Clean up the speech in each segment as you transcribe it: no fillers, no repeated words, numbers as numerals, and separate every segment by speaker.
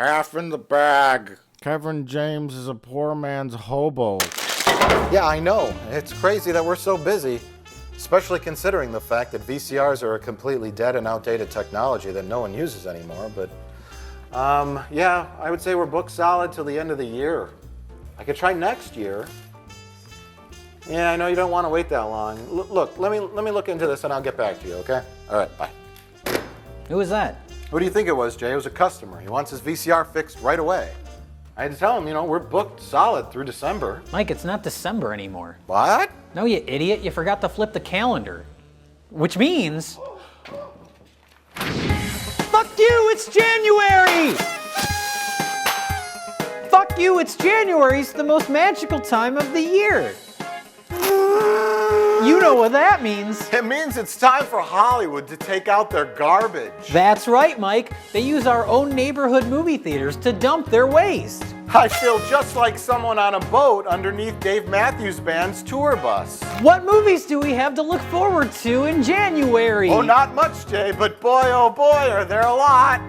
Speaker 1: half in the bag. Kevin James is a poor man's hobo.
Speaker 2: Yeah, I know. It's crazy that we're so busy, especially considering the fact that VCRs are a completely dead and outdated technology that no one uses anymore. But, yeah, I would say we're booked solid till the end of the year. I could try next year. Yeah, I know you don't want to wait that long. Look, let me look into this and I'll get back to you, okay? All right, bye.
Speaker 3: Who was that?
Speaker 2: Who do you think it was, Jay? It was a customer. He wants his VCR fixed right away. I had to tell him, we're booked solid through December.
Speaker 3: Mike, it's not December anymore.
Speaker 2: What?
Speaker 3: No, you idiot. You forgot to flip the calendar. Which means... Fuck you, it's January! Fuck you, it's January. It's the most magical time of the year. You know what that means.
Speaker 2: It means it's time for Hollywood to take out their garbage.
Speaker 3: That's right, Mike. They use our own neighborhood movie theaters to dump their waste.
Speaker 2: I feel just like someone on a boat underneath Dave Matthews Band's tour bus.
Speaker 3: What movies do we have to look forward to in January?
Speaker 2: Oh, not much, Jay, but boy, oh boy, are there a lot.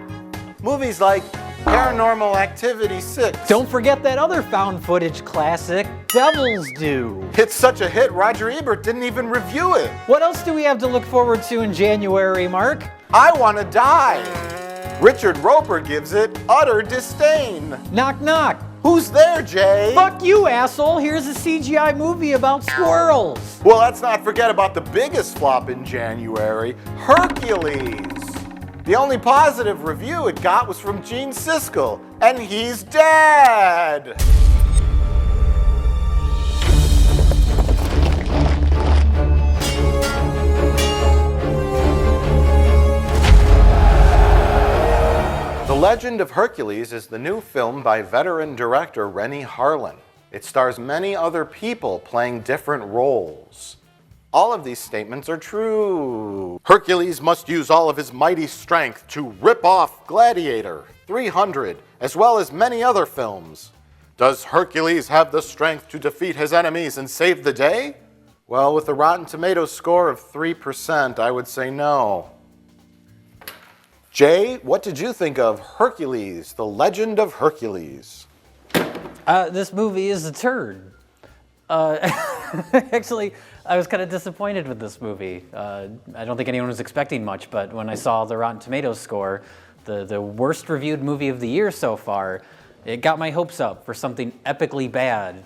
Speaker 2: Movies like Paranormal Activity 6.
Speaker 3: Don't forget that other found footage classic, Devil's Due.
Speaker 2: It's such a hit, Roger Ebert didn't even review it.
Speaker 3: What else do we have to look forward to in January, Mark?
Speaker 2: I Want to Die. Richard Roper gives it utter disdain.
Speaker 3: Knock, knock.
Speaker 2: Who's there, Jay?
Speaker 3: Fuck you, asshole. Here's a CGI movie about squirrels.
Speaker 2: Well, let's not forget about the biggest flop in January, Hercules. The only positive review it got was from Gene Siskel, and he's dead! The Legend of Hercules is the new film by veteran director Renny Harlin. It stars many other people playing different roles. All of these statements are true. Hercules must use all of his mighty strength to rip off Gladiator, 300, as well as many other films. Does Hercules have the strength to defeat his enemies and save the day? Well, with a Rotten Tomatoes score of 3%, I would say no. Jay, what did you think of Hercules, The Legend of Hercules?
Speaker 3: This movie is a turd. Actually, I was kind of disappointed with this movie. I don't think anyone was expecting much, but when I saw the Rotten Tomatoes score, the worst reviewed movie of the year so far, it got my hopes up for something epically bad.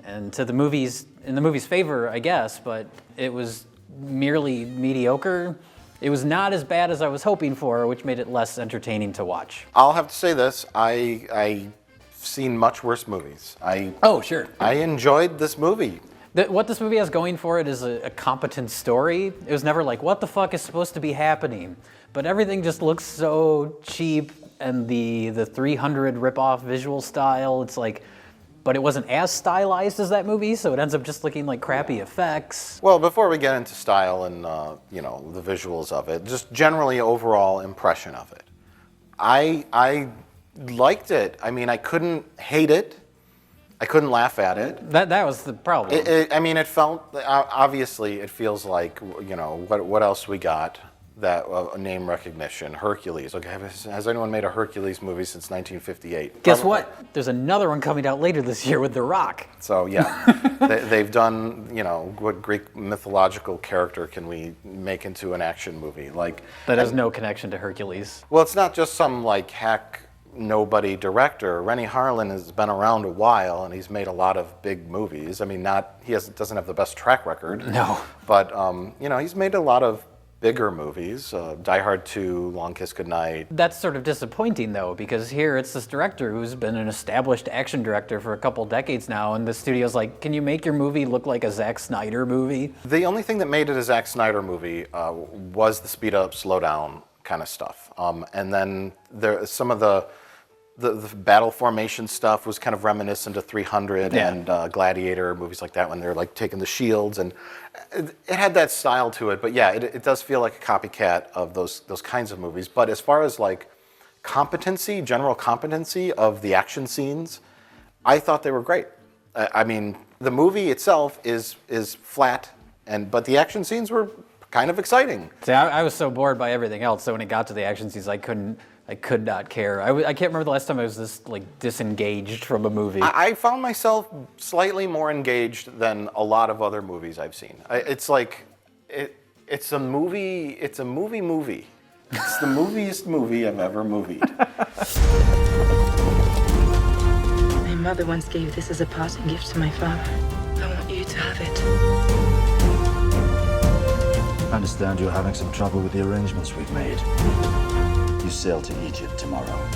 Speaker 3: And in the movie's favor, I guess, but it was merely mediocre. It was not as bad as I was hoping for, which made it less entertaining to watch.
Speaker 2: I'll have to say this, I've seen much worse movies.
Speaker 3: Oh, sure.
Speaker 2: I enjoyed this movie.
Speaker 3: What this movie has going for it is a competent story. It was never like, what the fuck is supposed to be happening? But everything just looks so cheap, and the 300 rip-off visual style, it's like, but it wasn't as stylized as that movie, so it ends up just looking like crappy effects.
Speaker 2: Well, before we get into style and the visuals of it, just generally overall impression of it. I liked it. I mean, I couldn't hate it. I couldn't laugh at it.
Speaker 3: That was the problem.
Speaker 2: It felt, obviously, it feels like, what else we got? That name recognition, Hercules. Okay, has anyone made a Hercules movie since 1958?
Speaker 3: Guess what? There's another one coming out later this year with The Rock.
Speaker 2: So yeah, they've done, what Greek mythological character can we make into an action movie?
Speaker 3: That has no connection to Hercules.
Speaker 2: Well, it's not just some hack nobody director. Renny Harlin has been around a while, and he's made a lot of big movies. I mean, doesn't have the best track record.
Speaker 3: No.
Speaker 2: But he's made a lot of bigger movies, Die Hard 2, Long Kiss Goodnight.
Speaker 3: That's sort of disappointing, though, because here it's this director who's been an established action director for a couple decades now, and the studio's like, can you make your movie look like a Zack Snyder movie?
Speaker 2: The only thing that made it a Zack Snyder movie was the speed up, slow down kind of stuff. And then some of the battle formation stuff was kind of reminiscent of 300 and Gladiator, movies like that, when they're taking the shields, and it had that style to it. But yeah, it does feel like a copycat of those kinds of movies. But as far as general competency of the action scenes, I thought they were great. I mean, the movie itself is flat, but the action scenes were kind of exciting.
Speaker 3: See, I was so bored by everything else, so when it got to the action scenes, I couldn't I could not care. I can't remember the last time I was this like disengaged from a movie.
Speaker 2: I found myself slightly more engaged than a lot of other movies I've seen. It's like it's a movie. It's a movie. It's the moviest movie I've ever movied.
Speaker 4: My mother once gave this as a parting gift to my father. I want you to have it.
Speaker 5: I understand you're having some trouble with the arrangements we've made. You sail to Egypt tomorrow.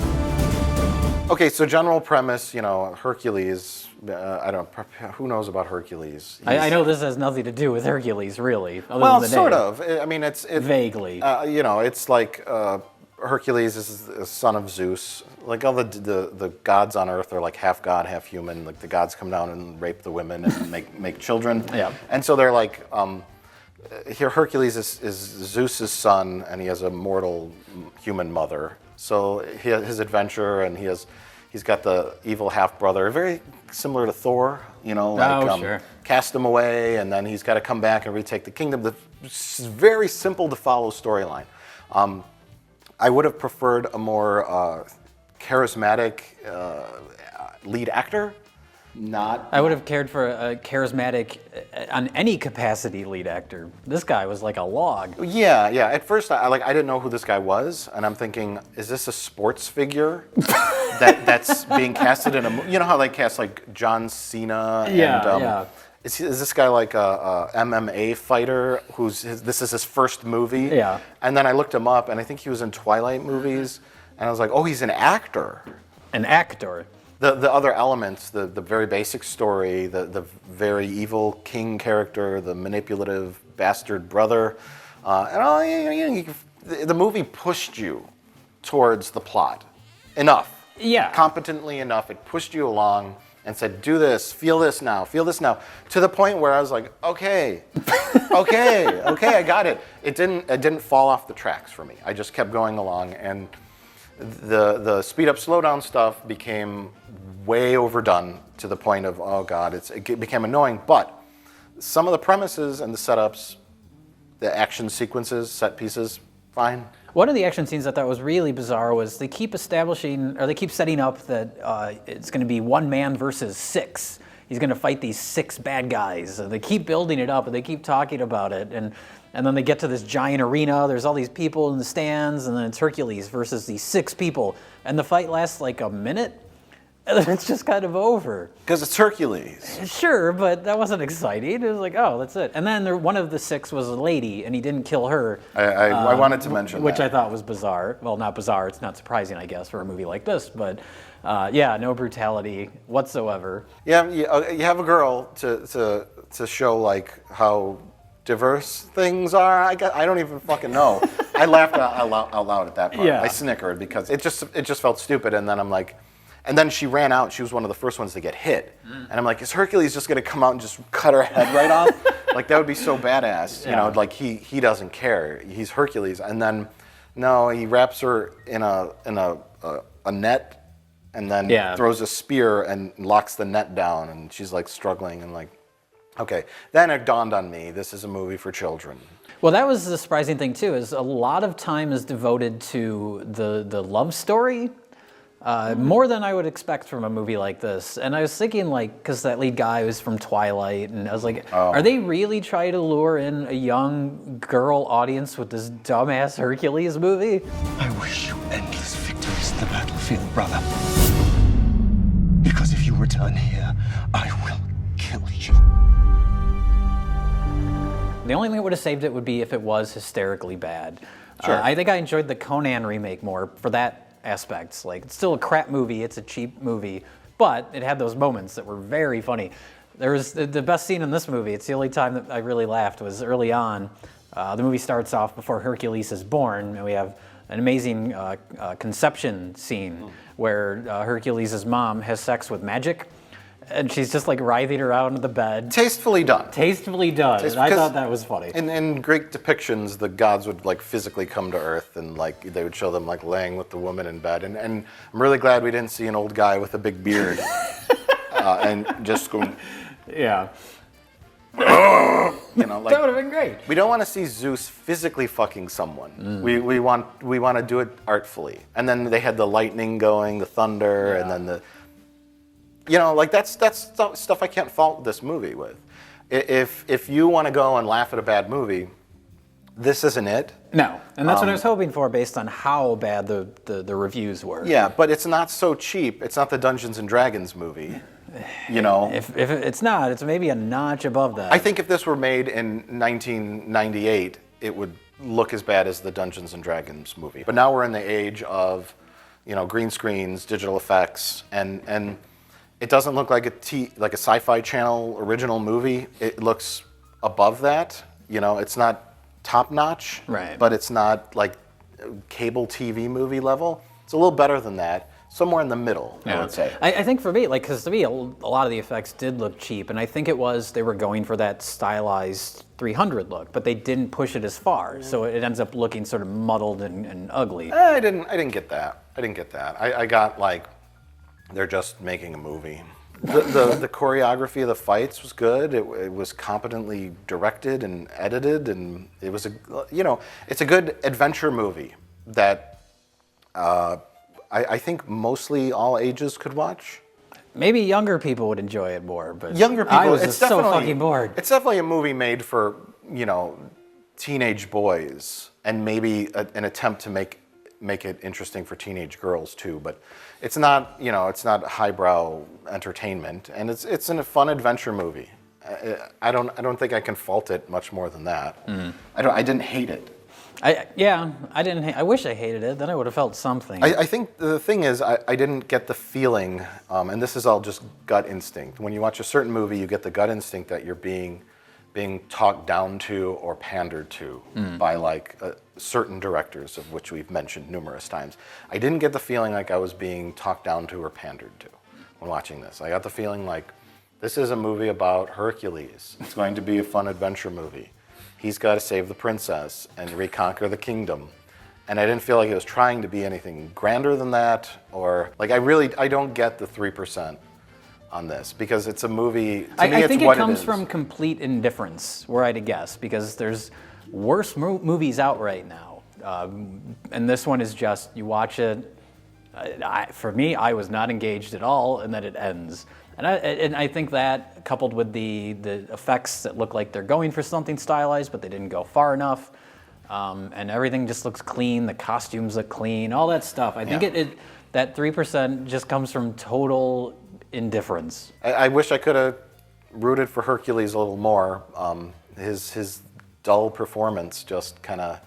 Speaker 2: Okay, so general premise, Hercules. I don't. Who knows about Hercules?
Speaker 3: I know this has nothing to do with Hercules, really. Other
Speaker 2: Well,
Speaker 3: than the
Speaker 2: sort
Speaker 3: name.
Speaker 2: of. I mean, it's
Speaker 3: Vaguely.
Speaker 2: It's like Hercules is the son of Zeus. Like all the gods on Earth are like half god, half human. Like the gods come down and rape the women and make children.
Speaker 3: Yeah.
Speaker 2: And so they're like. Here, Hercules is Zeus's son, and he has a mortal human mother. So his adventure, and he's got the evil half brother, very similar to Thor.
Speaker 3: Sure.
Speaker 2: Cast him away, and then he's got to come back and retake the kingdom. It's very simple to follow storyline. I would have preferred a more charismatic lead actor.
Speaker 3: I would have cared for a charismatic, on any capacity, lead actor. This guy was like a log.
Speaker 2: Yeah. At first, I didn't know who this guy was, and I'm thinking, is this a sports figure that's being casted in a movie? You know how they cast like John Cena?
Speaker 3: Yeah.
Speaker 2: Is this guy like a MMA fighter this is his first movie?
Speaker 3: Yeah.
Speaker 2: And then I looked him up, and I think he was in Twilight movies, and I was like, oh, he's an actor.
Speaker 3: An actor.
Speaker 2: The other elements, the very basic story, the very evil king character, the manipulative bastard brother, the movie pushed you towards the plot enough.
Speaker 3: Yeah.
Speaker 2: Competently enough. It pushed you along and said, do this, feel this now, to the point where I was like, okay, I got it. It didn't fall off the tracks for me. I just kept going along, and the speed up, slow down stuff became way overdone to the point of, oh God, it became annoying. But some of the premises and the setups, the action sequences, set pieces, fine.
Speaker 3: One of the action scenes I thought was really bizarre was they keep setting up that it's going to be one man versus six. He's going to fight these six bad guys. And they keep building it up, and they keep talking about it. And then they get to this giant arena. There's all these people in the stands, and then it's Hercules versus these six people. And the fight lasts like a minute, and then it's just kind of over.
Speaker 2: Because it's Hercules.
Speaker 3: Sure, but that wasn't exciting. It was like, oh, that's it. And then one of the six was a lady, and he didn't kill her.
Speaker 2: I wanted to mention
Speaker 3: which
Speaker 2: that.
Speaker 3: I thought was bizarre. Well, not bizarre. It's not surprising, I guess, for a movie like this. But no brutality whatsoever.
Speaker 2: Yeah, you have a girl to show like how diverse things are. I don't even fucking know. I laughed out loud at that part.
Speaker 3: Yeah.
Speaker 2: I snickered because it just felt stupid. And then I'm like, and then she ran out. She was one of the first ones to get hit. And I'm like, is Hercules just gonna come out and just cut her head right off? Like that would be so badass.
Speaker 3: Yeah.
Speaker 2: Like he doesn't care. He's Hercules. And then no, he wraps her in a net, and then throws a spear and locks the net down. And she's like struggling and like. Okay, then it dawned on me, this is a movie for children.
Speaker 3: Well, that was the surprising thing, too, is a lot of time is devoted to the love story, more than I would expect from a movie like this. And I was thinking, like, because that lead guy was from Twilight, and I was like, are they really trying to lure in a young girl audience with this dumbass Hercules movie?
Speaker 6: I wish you endless victories in the battlefield, brother. Because if you return here, I will kill you.
Speaker 3: The only thing that would have saved it would be if it was hysterically bad.
Speaker 2: Sure.
Speaker 3: I think I enjoyed the Conan remake more for that aspect. Like, it's still a crap movie, it's a cheap movie, but it had those moments that were very funny. There was the best scene in this movie, it's the only time that I really laughed, was early on. The movie starts off before Hercules is born, and we have an amazing conception scene where Hercules' mom has sex with magic. And she's just like writhing around the bed.
Speaker 2: Tastefully done.
Speaker 3: Tastefully done. And I thought that was funny.
Speaker 2: In Greek depictions, the gods would like physically come to Earth, and like they would show them like laying with the woman in bed. And I'm really glad we didn't see an old guy with a big beard and just going.
Speaker 3: Yeah.
Speaker 2: You know, like
Speaker 3: That would have been great.
Speaker 2: we don't want to see Zeus physically fucking someone. We want to do it artfully. And then they had the lightning going, the thunder, and then the, you know, like that's stuff I can't fault this movie with. If you want to go and laugh at a bad movie, this isn't it.
Speaker 3: No, and that's what I was hoping for based on how bad the reviews were.
Speaker 2: Yeah, but it's not so cheap. It's not the Dungeons and Dragons movie. You know,
Speaker 3: If it's not, it's maybe a notch above that.
Speaker 2: I think if this were made in 1998, it would look as bad as the Dungeons and Dragons movie. But now we're in the age of, you know, green screens, digital effects, and it doesn't look like like a Sci-Fi Channel original movie. It looks above that. You know, it's not top notch,
Speaker 3: Right.
Speaker 2: but it's not like cable TV movie level. It's a little better than that. Somewhere in the middle, I would say.
Speaker 3: I think for me, like, because to me, a lot of the effects did look cheap, and I think it was they were going for that stylized 300 look, but they didn't push it as far, so it ends up looking sort of muddled and ugly.
Speaker 2: I didn't get that. I got like, they're just making a movie. The choreography of the fights was good. It was competently directed and edited, and it was it's a good adventure movie that I think mostly all ages could watch.
Speaker 3: Maybe younger people would enjoy it more, but
Speaker 2: Younger people,
Speaker 3: I was
Speaker 2: it's
Speaker 3: just so
Speaker 2: definitely
Speaker 3: fucking bored.
Speaker 2: It's definitely a movie made for, you know, teenage boys, and maybe an attempt to make it interesting for teenage girls too. But it's not, you know, it's not highbrow entertainment, and it's a fun adventure movie. I don't think I can fault it much more than that. I didn't hate it.
Speaker 3: I wish I hated it. Then I would have felt something.
Speaker 2: I think the thing is, I didn't get the feeling, and this is all just gut instinct. When you watch a certain movie, you get the gut instinct that you're being talked down to or pandered to by like certain directors, of which we've mentioned numerous times. I didn't get the feeling like I was being talked down to or pandered to when watching this. I got the feeling like this is a movie about Hercules. It's going to be a fun adventure movie. He's got to save the princess and reconquer the kingdom. And I didn't feel like it was trying to be anything grander than that, or like I don't get the 3% on this, because it's a movie, to me
Speaker 3: I
Speaker 2: it's
Speaker 3: think
Speaker 2: what
Speaker 3: it comes
Speaker 2: is.
Speaker 3: from complete indifference, were I to guess, because there's worse movies out right now. And this one is just, you watch it, for me, I was not engaged at all, and then it ends. And I think that, coupled with the effects that look like they're going for something stylized, but they didn't go far enough, and everything just looks clean, the costumes look clean, all that stuff. I think that 3% just comes from total indifference.
Speaker 2: I wish I could have rooted for Hercules a little more. His dull performance just kind of,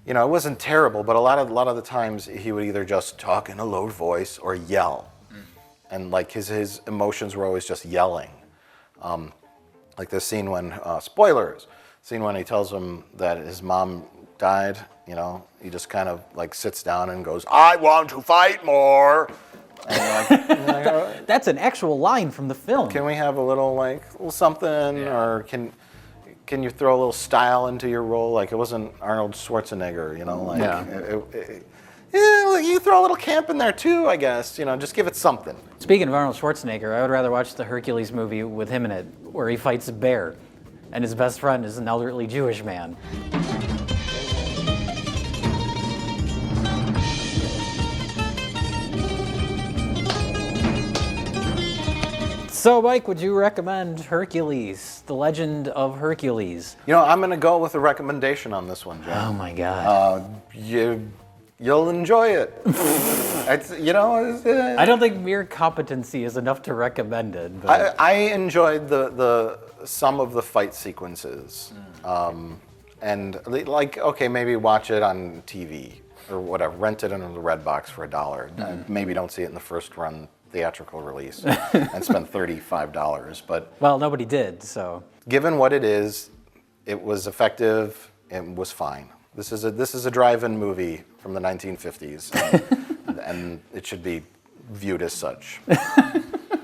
Speaker 2: you know, it wasn't terrible, but a lot of the times he would either just talk in a low voice or yell. And like his emotions were always just yelling. Like the scene when, spoilers, scene when he tells him that his mom died, you know, he just kind of like sits down and goes, "I want to fight more." And you're like,
Speaker 3: That's an actual line from the film.
Speaker 2: can we have a little something, or can you throw a little style into your role? Like it wasn't Arnold Schwarzenegger, you know, like you throw a little camp in there too, I guess, you know, just give it something.
Speaker 3: Speaking of Arnold Schwarzenegger, I would rather watch the Hercules movie with him in it, where he fights a bear, and his best friend is an elderly Jewish man. So, Mike, would you recommend Hercules, The Legend of Hercules?
Speaker 2: You know, I'm going to go with a recommendation on this one, John.
Speaker 3: Oh my God.
Speaker 2: You'll enjoy it.
Speaker 3: I don't think mere competency is enough to recommend it. But
Speaker 2: I enjoyed the some of the fight sequences, and like, okay, maybe watch it on TV or whatever, rent it in the Redbox for $1. Maybe don't see it in the first run theatrical release and spend $35. But
Speaker 3: well, nobody did, so.
Speaker 2: given what it is, it was effective. It was fine. This is a drive-in movie from the 1950s, and it should be viewed as such.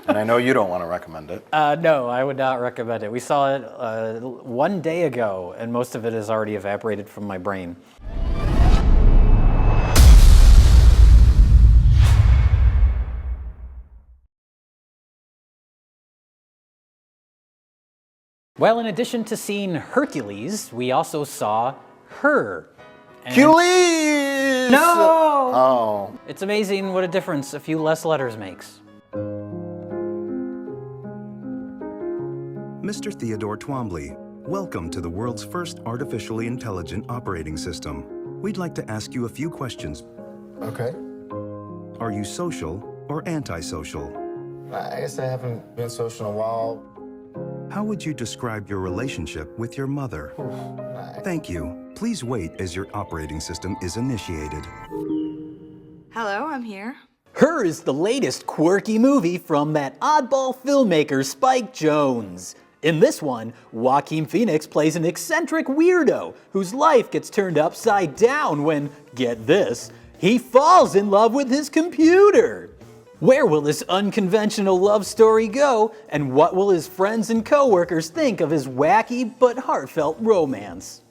Speaker 2: And I know you don't want to recommend it.
Speaker 3: No, I would not recommend it. We saw it 1 day ago, and most of it has already evaporated from my brain. Well, in addition to seeing Hercules, we also saw Her. And
Speaker 2: Hercules!
Speaker 3: No!
Speaker 2: Oh.
Speaker 3: It's amazing what a difference a few less letters makes.
Speaker 7: Mr. Theodore Twombly, welcome to the world's first artificially intelligent operating system. We'd like to ask you a few questions.
Speaker 8: Okay.
Speaker 7: Are you social or antisocial?
Speaker 8: I guess I haven't been social in a while.
Speaker 7: How would you describe your relationship with your mother? Thank you. Please wait as your operating system is initiated.
Speaker 9: Hello, I'm here.
Speaker 3: Her is the latest quirky movie from that oddball filmmaker Spike Jonze. In this one, Joaquin Phoenix plays an eccentric weirdo whose life gets turned upside down when, get this, he falls in love with his computer. Where will this unconventional love story go, and what will his friends and coworkers think of his wacky but heartfelt romance?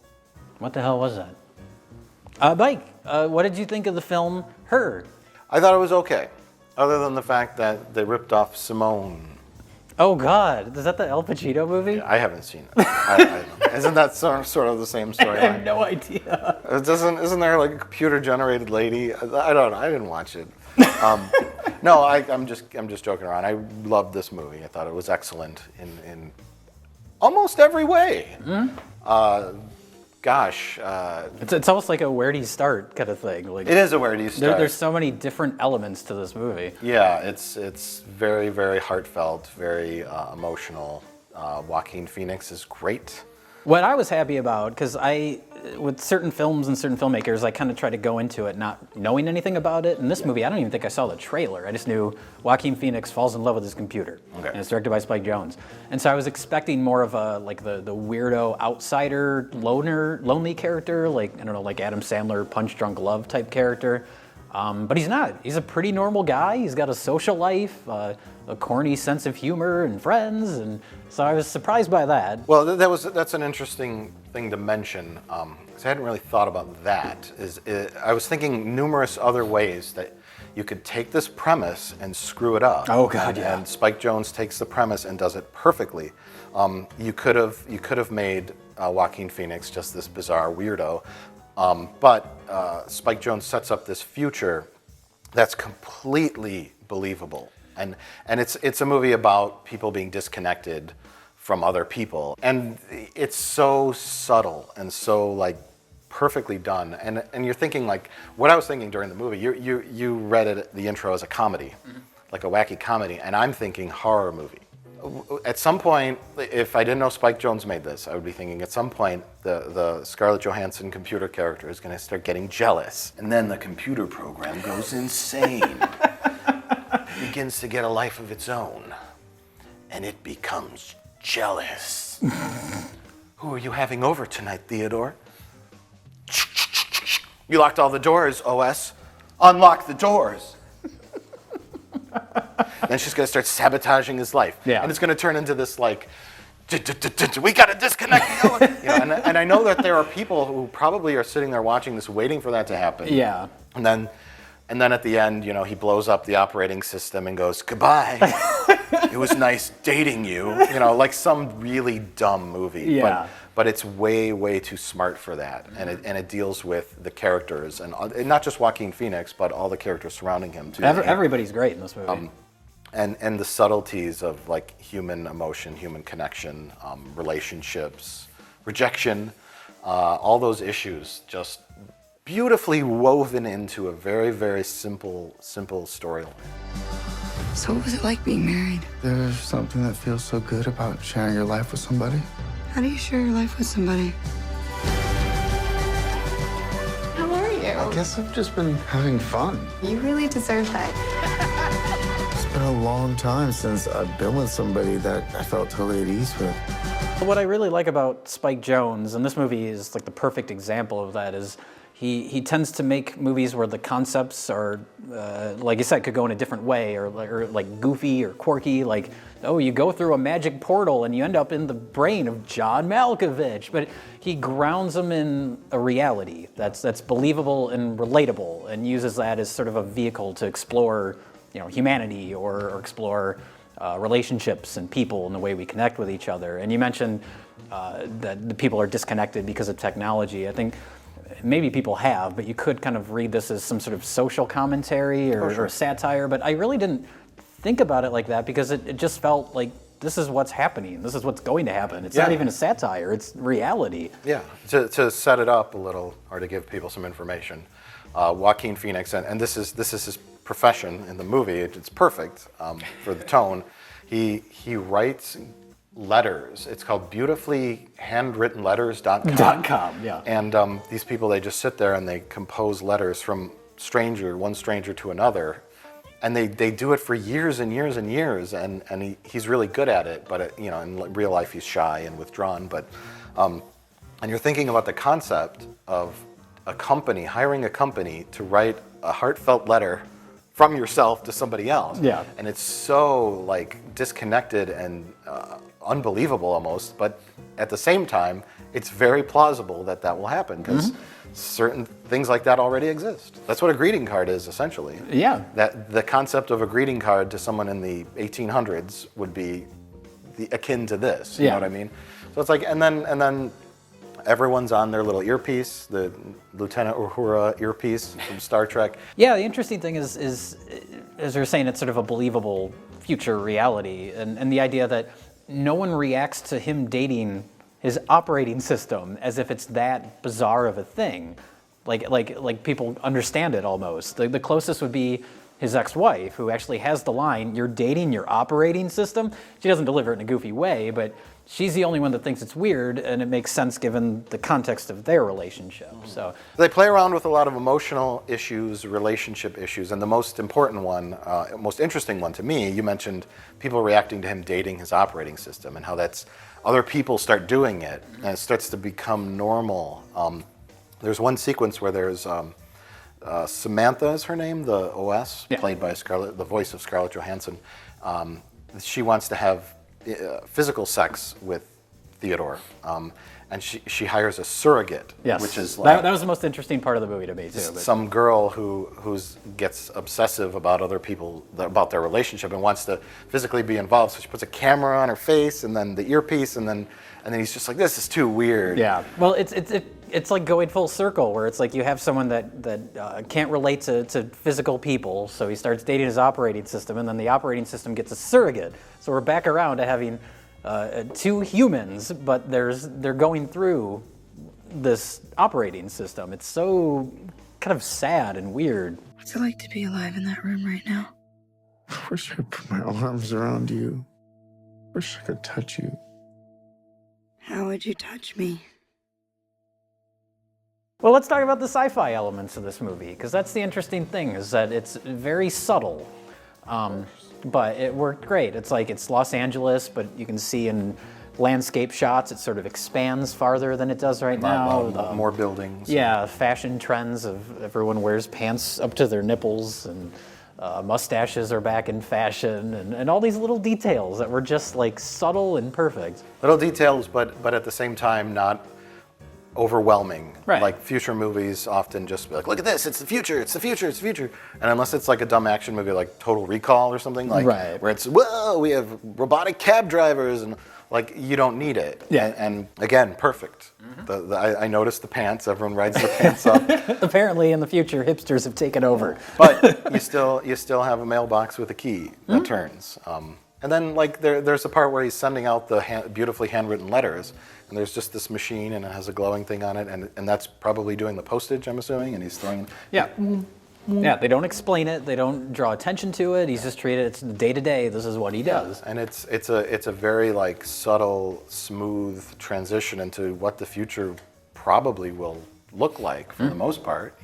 Speaker 3: What the hell was that? Mike, what did you think of the film Her?
Speaker 2: I thought it was okay, other than the fact that they ripped off Simone.
Speaker 3: Oh God, is that the Al Pacino movie?
Speaker 2: I haven't seen it. I don't know. Isn't that sort of the same story?
Speaker 3: I have no idea.
Speaker 2: Isn't there like a computer-generated lady? I don't know. I didn't watch it. No, I'm just joking around. I loved this movie. I thought it was excellent in almost every way.
Speaker 3: Mm-hmm. It's almost like a where do you start kind of thing. Like
Speaker 2: it is a where do you start.
Speaker 3: There's so many different elements to this movie.
Speaker 2: Yeah, it's very, very heartfelt, very emotional. Joaquin Phoenix is great.
Speaker 3: What I was happy about, because with certain films and certain filmmakers, I kind of try to go into it not knowing anything about it. In this movie, I don't even think I saw the trailer. I just knew Joaquin Phoenix falls in love with his computer.
Speaker 2: Okay.
Speaker 3: And it's directed by Spike Jonze. And so I was expecting more of a, like the weirdo outsider, lonely character, like, I don't know, like Adam Sandler, Punch Drunk Love type character. But he's not. He's a pretty normal guy. He's got a social life, a corny sense of humor and friends, and so I was surprised by that.
Speaker 2: Well, that's an interesting thing to mention, because I hadn't really thought about that. I was thinking numerous other ways that you could take this premise and screw it up.
Speaker 3: Oh God, yeah.
Speaker 2: And Spike Jonze takes the premise and does it perfectly. You could have made Joaquin Phoenix just this bizarre weirdo. But Spike Jonze sets up this future that's completely believable, and it's a movie about people being disconnected from other people, and it's so subtle and so like perfectly done. And you're thinking like what I was thinking during the movie. You read it the intro as a comedy, like a wacky comedy, and I'm thinking horror movie. At some point, if I didn't know Spike Jonze made this, I would be thinking at some point the Scarlett Johansson computer character is going to start getting jealous. And then the computer program goes insane. It begins to get a life of its own. And it becomes jealous. Who are you having over tonight, Theodore? You locked all the doors, OS. Unlock the doors. Then she's going to start sabotaging his life.
Speaker 3: Yeah.
Speaker 2: And it's going to turn into this like, we got to disconnect the and I know that there are people who probably are sitting there watching this, waiting for that to happen.
Speaker 3: Yeah.
Speaker 2: And then at the end, he blows up the operating system and goes, goodbye. It was nice dating you. Like some really dumb movie.
Speaker 3: Yeah.
Speaker 2: But it's way, way too smart for that. And it deals with the characters, and not just Joaquin Phoenix, but all the characters surrounding him too.
Speaker 3: Everybody's great in this movie.
Speaker 2: And the subtleties of like human emotion, human connection, relationships, rejection, all those issues just beautifully woven into a very, very simple storyline.
Speaker 9: So what was it like being married?
Speaker 8: There's something that feels so good about sharing your life with somebody.
Speaker 9: How do you share your life with somebody?
Speaker 10: How are you?
Speaker 8: I guess I've just been having fun.
Speaker 10: You really deserve that.
Speaker 8: It's been a long time since I've been with somebody that I felt totally at ease with.
Speaker 3: What I really like about Spike Jonze, and this movie is like the perfect example of that, is he tends to make movies where the concepts are, like you said, could go in a different way, or like goofy or quirky, like, oh, you go through a magic portal and you end up in the brain of John Malkovich. But he grounds them in a reality that's believable and relatable, and uses that as sort of a vehicle to explore, humanity or explore relationships and people and the way we connect with each other. And you mentioned that the people are disconnected because of technology. I think maybe people have, but you could kind of read this as some sort of social commentary or satire, but I really didn't think about it like that because it just felt like this is what's happening. This is what's going to happen. It's not even a satire, it's reality.
Speaker 2: Yeah, to set it up a little, or to give people some information, Joaquin Phoenix, and this is his profession in the movie, it's perfect for the tone. He writes letters. It's called beautifullyhandwrittenletters.com.
Speaker 3: Yeah.
Speaker 2: And these people, they just sit there and they compose letters from one stranger to another. And they do it for years and years and years, and he's really good at it. But in real life, he's shy and withdrawn. But and you're thinking about the concept of hiring a company to write a heartfelt letter from yourself to somebody else.
Speaker 3: Yeah.
Speaker 2: And it's so disconnected and unbelievable almost. But at the same time, it's very plausible that will happen because certain things like that already exist. That's what a greeting card is, essentially.
Speaker 3: Yeah.
Speaker 2: That the concept of a greeting card to someone in the 1800s would be akin to this. You know what I mean? So it's and then everyone's on their little earpiece, the Lieutenant Uhura earpiece from Star Trek.
Speaker 3: Yeah, the interesting thing is as you're saying, it's sort of a believable future reality, and the idea that no one reacts to him dating his operating system as if it's that bizarre of a thing. Like people understand it almost. The closest would be his ex-wife, who actually has the line, "You're dating your operating system?" She doesn't deliver it in a goofy way, but she's the only one that thinks it's weird, and it makes sense given the context of their relationship. So
Speaker 2: they play around with a lot of emotional issues, relationship issues, and the most important one, most interesting one to me, you mentioned people reacting to him dating his operating system and how other people start doing it, and it starts to become normal. There's one sequence where there's Samantha is her name, the OS, played by the voice of Scarlett Johansson. She wants to have physical sex with Theodore, and she hires a surrogate, which is
Speaker 3: that was the most interesting part of the movie to me too.
Speaker 2: Some girl who gets obsessive about other people, about their relationship, and wants to physically be involved. So she puts a camera on her face, and then the earpiece, and then he's just like, "This is too weird."
Speaker 3: Yeah. Well, it's like going full circle, where it's like you have someone that can't relate to physical people, so he starts dating his operating system, and then the operating system gets a surrogate. So we're back around to having two humans, but they're going through this operating system. It's so kind of sad and weird.
Speaker 9: What's it like to be alive in that room right now?
Speaker 8: I wish I could put my arms around you. Wish I could touch you.
Speaker 9: How would you touch me?
Speaker 3: Well, let's talk about the sci-fi elements of this movie, because that's the interesting thing, is that it's very subtle, but it worked great. It's Los Angeles, but you can see in landscape shots, it sort of expands farther than it does right now.
Speaker 2: More buildings.
Speaker 3: Yeah, fashion trends of everyone wears pants up to their nipples, and mustaches are back in fashion, and all these little details that were just subtle and perfect.
Speaker 2: Little details, but at the same time not overwhelming.
Speaker 3: Right.
Speaker 2: Like future movies often just be like, look at this, it's the future, it's the future, it's the future. And unless it's like a dumb action movie like Total Recall or something, where it's, whoa, we have robotic cab drivers, and you don't need it.
Speaker 3: Yeah.
Speaker 2: And again, perfect. I noticed the pants, everyone rides their pants up.
Speaker 3: Apparently in the future, hipsters have taken over.
Speaker 2: But you still have a mailbox with a key that turns. And then there's a part where he's sending out the beautifully handwritten letters, and there's just this machine, and it has a glowing thing on it, and that's probably doing the postage, I'm assuming, and he's throwing.
Speaker 3: Yeah. Yeah, they don't explain it, they don't draw attention to it, he's just treated, it's day to day, this is what he does.
Speaker 2: And it's a very subtle, smooth transition into what the future probably will look like for the most part,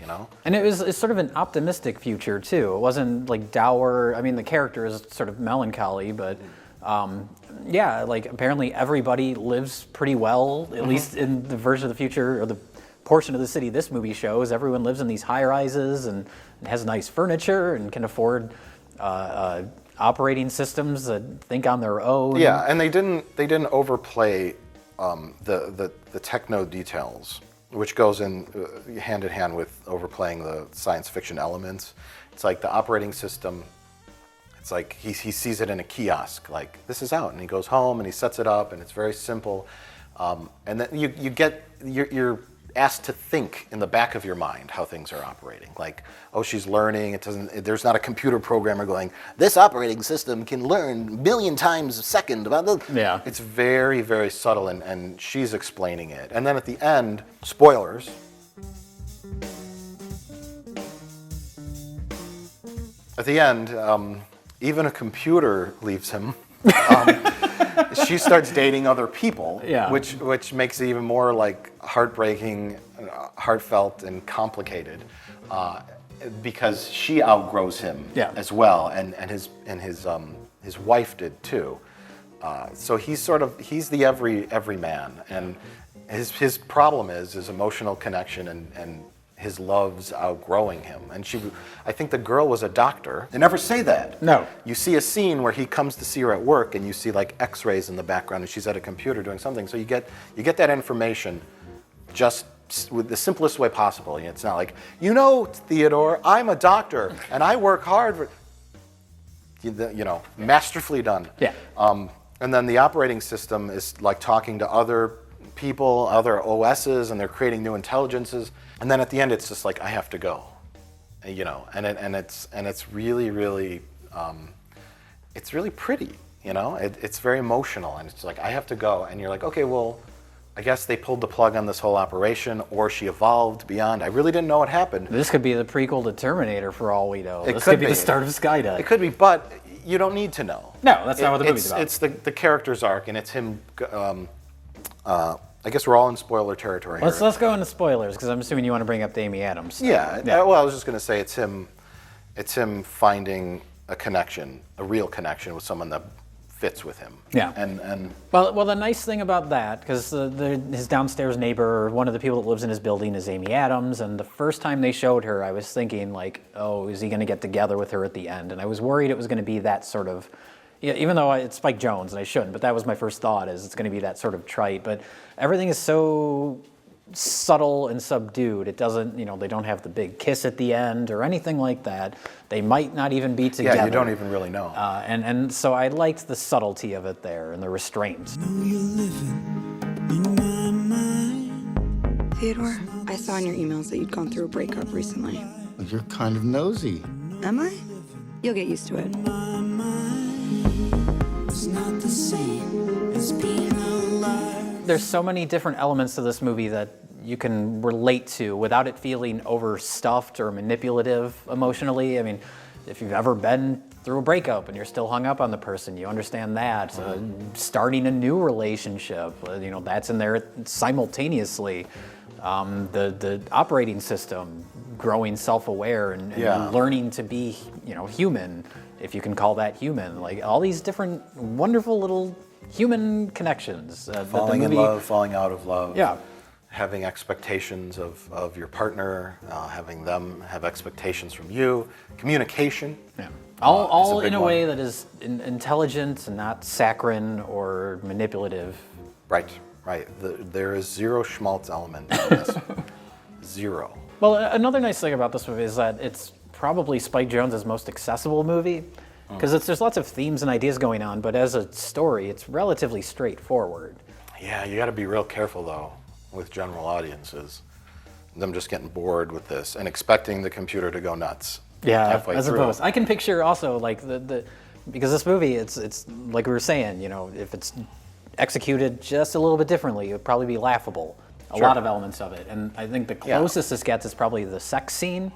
Speaker 3: And it's sort of an optimistic future too. It wasn't dour. I mean, the character is sort of melancholy, but apparently everybody lives pretty well, at least in the version of the future, or the portion of the city this movie shows. Everyone lives in these high-rises and has nice furniture and can afford operating systems that think on their own.
Speaker 2: Yeah, and they didn't overplay the techno details, which goes in hand in hand with overplaying the science fiction elements. It's like the operating system, It's like he sees it in a kiosk, like this is out, and he goes home and he sets it up, and it's very simple. And then you're asked to think in the back of your mind how things are operating. Like, oh, she's learning. There's not a computer programmer going, this operating system can learn 1 million times a second.
Speaker 3: Yeah.
Speaker 2: It's very, very subtle, and she's explaining it. And then at the end, spoilers. At the end, even a computer leaves him. She starts dating other people,
Speaker 3: Yeah.
Speaker 2: which makes it even more like heartbreaking, heartfelt, and complicated, because she outgrows him as well, and his wife did too. So he's the every man, and his problem is his emotional connection and his love's outgrowing him. And I think the girl was a doctor. They never say that.
Speaker 3: No.
Speaker 2: You see a scene where he comes to see her at work, and you see like X-rays in the background, and she's at a computer doing something. So you get that information just with the simplest way possible. It's not like, Theodore, I'm a doctor and I work hard. Masterfully done.
Speaker 3: Yeah.
Speaker 2: And then the operating system is like talking to other people, other OSs, and they're creating new intelligences. And then at the end, it's just like, I have to go, and it's really, really, it's really pretty, it's very emotional, and it's like, I have to go, and you're like, okay, well, I guess they pulled the plug on this whole operation, or she evolved beyond. I really didn't know what happened.
Speaker 3: This could be the prequel to Terminator for all we know.
Speaker 2: This
Speaker 3: could be the start of Skydive.
Speaker 2: It could be, but you don't need to know.
Speaker 3: No, that's not what the movie's about.
Speaker 2: It's the character's arc, and it's him. I guess we're all in spoiler territory here.
Speaker 3: Let's go into spoilers, because I'm assuming you want to bring up the Amy Adams.
Speaker 2: Yeah. Well, I was just going to say it's him finding a connection, a real connection with someone that fits with him.
Speaker 3: Yeah.
Speaker 2: And
Speaker 3: well, the nice thing about that, because his downstairs neighbor, one of the people that lives in his building, is Amy Adams, and the first time they showed her, I was thinking like, oh, is he going to get together with her at the end? And I was worried it was going to be that sort of. Yeah, even though it's Spike Jonze and I shouldn't, but that was my first thought, is it's going to be that sort of trite. But everything is so subtle and subdued. It doesn't, they don't have the big kiss at the end or anything like that. They might not even be together.
Speaker 2: Yeah, you don't even really know.
Speaker 3: And so I liked the subtlety of it there and the restraint.
Speaker 9: Theodore, I saw in your emails that you'd gone through a breakup recently.
Speaker 8: You're kind of nosy.
Speaker 9: Am I? You'll get used to it.
Speaker 3: There's so many different elements to this movie that you can relate to without it feeling overstuffed or manipulative emotionally. I mean, if you've ever been through a breakup and you're still hung up on the person, you understand that. Starting a new relationship, that's in there simultaneously. The operating system, growing self-aware and learning to be, human, if you can call that human. Like all these different wonderful little human connections.
Speaker 2: Falling in love, falling out of love.
Speaker 3: Yeah.
Speaker 2: Having expectations of your partner, having them have expectations from you. Communication.
Speaker 3: Yeah. All in a way that is intelligent and not saccharine or manipulative.
Speaker 2: Right. There is zero schmaltz element in this. Zero.
Speaker 3: Well, another nice thing about this movie is that it's probably Spike Jonze's most accessible movie, because there's lots of themes and ideas going on, but as a story, it's relatively straightforward.
Speaker 2: Yeah, you got to be real careful though with general audiences. Them just getting bored with this and expecting the computer to go nuts.
Speaker 3: Yeah,
Speaker 2: halfway
Speaker 3: I
Speaker 2: through.
Speaker 3: suppose. I can picture also like because this movie, it's like we were saying, if it's executed just a little bit differently, it would probably be laughable. A lot of elements of it, and I think the closest this gets is probably the sex scene.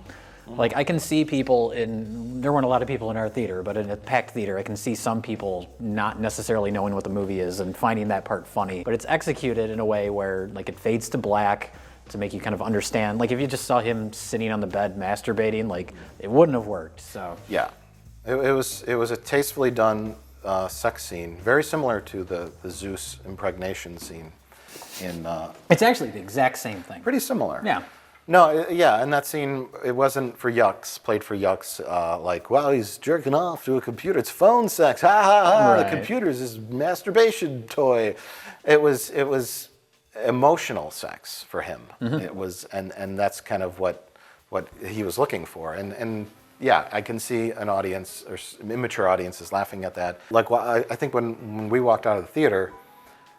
Speaker 3: Like I can see people there weren't a lot of people in our theater, but in a packed theater, I can see some people not necessarily knowing what the movie is and finding that part funny. But it's executed in a way where like it fades to black to make you kind of understand. Like if you just saw him sitting on the bed masturbating, like it wouldn't have worked. So
Speaker 2: yeah, it was a tastefully done sex scene, very similar to the Zeus impregnation scene.
Speaker 3: It's actually the exact same thing.
Speaker 2: Pretty similar.
Speaker 3: Yeah.
Speaker 2: No, yeah, and that scene, it wasn't for yucks, played for yucks, like, wow, he's jerking off to a computer. It's phone sex, ha ha ha,
Speaker 3: Right.
Speaker 2: The computer's his masturbation toy. It was emotional sex for him. It was, and that's kind of what he was looking for. And yeah, I can see an audience or immature audiences laughing at that. Like, I think when we walked out of the theater,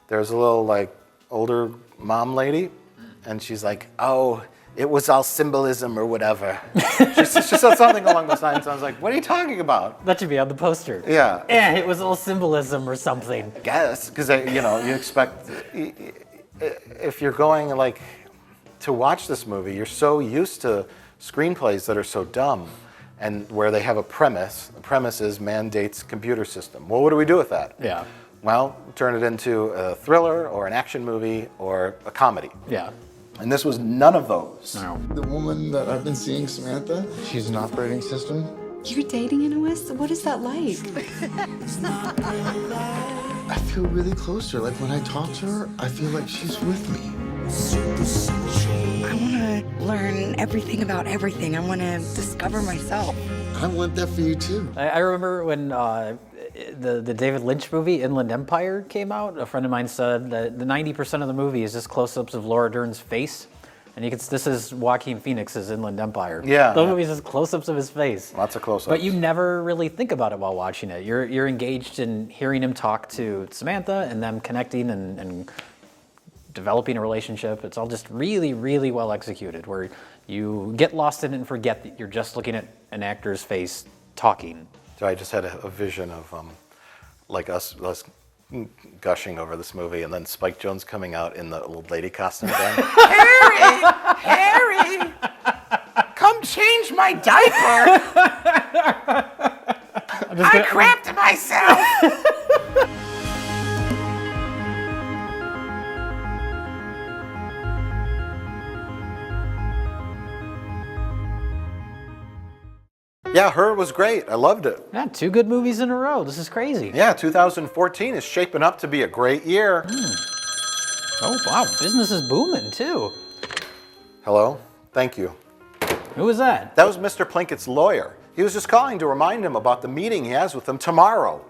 Speaker 2: there was a little like older mom lady, and she's like, "Oh, it was all symbolism or whatever." she said something along those lines. I was like, "What are you talking about?"
Speaker 3: That should be on the poster.
Speaker 2: Yeah.
Speaker 3: It was all symbolism or something.
Speaker 2: I guess, because you expect, if you're going like to watch this movie, you're so used to screenplays that are so dumb, and where they have a premise. The premise is man dates computer system. Well, what do we do with that?
Speaker 3: Yeah.
Speaker 2: Well, turn it into a thriller or an action movie or a comedy.
Speaker 3: Yeah.
Speaker 2: And this was none of those.
Speaker 3: No.
Speaker 8: The woman that I've been seeing, Samantha, she's an operating system.
Speaker 9: You're dating an OS? What is that like?
Speaker 8: I feel really close to her. Like when I talk to her, I feel like she's with me.
Speaker 9: I want to learn everything about everything. I want to discover myself.
Speaker 8: I want that for you too.
Speaker 3: I remember when the David Lynch movie Inland Empire came out. A friend of mine said that the 90% of the movie is just close-ups of Laura Dern's face, and this is Joaquin Phoenix's Inland Empire.
Speaker 2: Yeah.
Speaker 3: The movie is just close-ups of his face.
Speaker 2: Lots of close-ups.
Speaker 3: But you never really think about it while watching it. You're engaged in hearing him talk to Samantha and them connecting and developing a relationship. It's all just really, really well executed, where you get lost in it and forget that you're just looking at an actor's face talking.
Speaker 2: So I just had a vision of like us gushing over this movie, and then Spike Jonze coming out in the old lady costume again. Harry, come change my diaper. I crapped myself. Yeah, Her was great. I loved it.
Speaker 3: Yeah, 2 good movies in a row. This is crazy.
Speaker 2: Yeah, 2014 is shaping up to be a great year.
Speaker 3: Oh, wow. Business is booming, too.
Speaker 2: Hello? Thank you.
Speaker 3: Who was that?
Speaker 2: That was Mr. Plinkett's lawyer. He was just calling to remind him about the meeting he has with him tomorrow.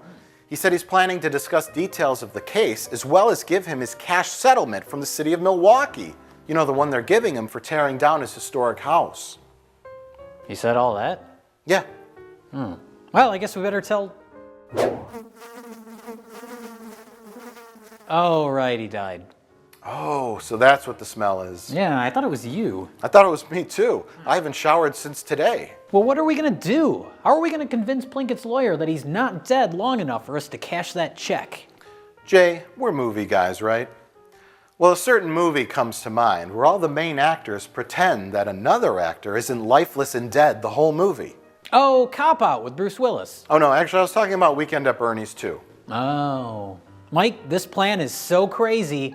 Speaker 2: He said he's planning to discuss details of the case, as well as give him his cash settlement from the city of Milwaukee. You know, the one they're giving him for tearing down his historic house.
Speaker 3: He said all that?
Speaker 2: Yeah.
Speaker 3: Well, I guess we better tell... Oh, right, he died.
Speaker 2: Oh, so that's what the smell is.
Speaker 3: Yeah, I thought it was you.
Speaker 2: I thought it was me too. I haven't showered since today.
Speaker 3: Well, what are we gonna do? How are we gonna convince Plinkett's lawyer that he's not dead long enough for us to cash that check?
Speaker 2: Jay, we're movie guys, right? Well, a certain movie comes to mind where all the main actors pretend that another actor isn't lifeless and dead the whole movie.
Speaker 3: Oh, Cop Out with Bruce Willis.
Speaker 2: Oh no, actually I was talking about Weekend at Bernie's too.
Speaker 3: Oh. Mike, this plan is so crazy,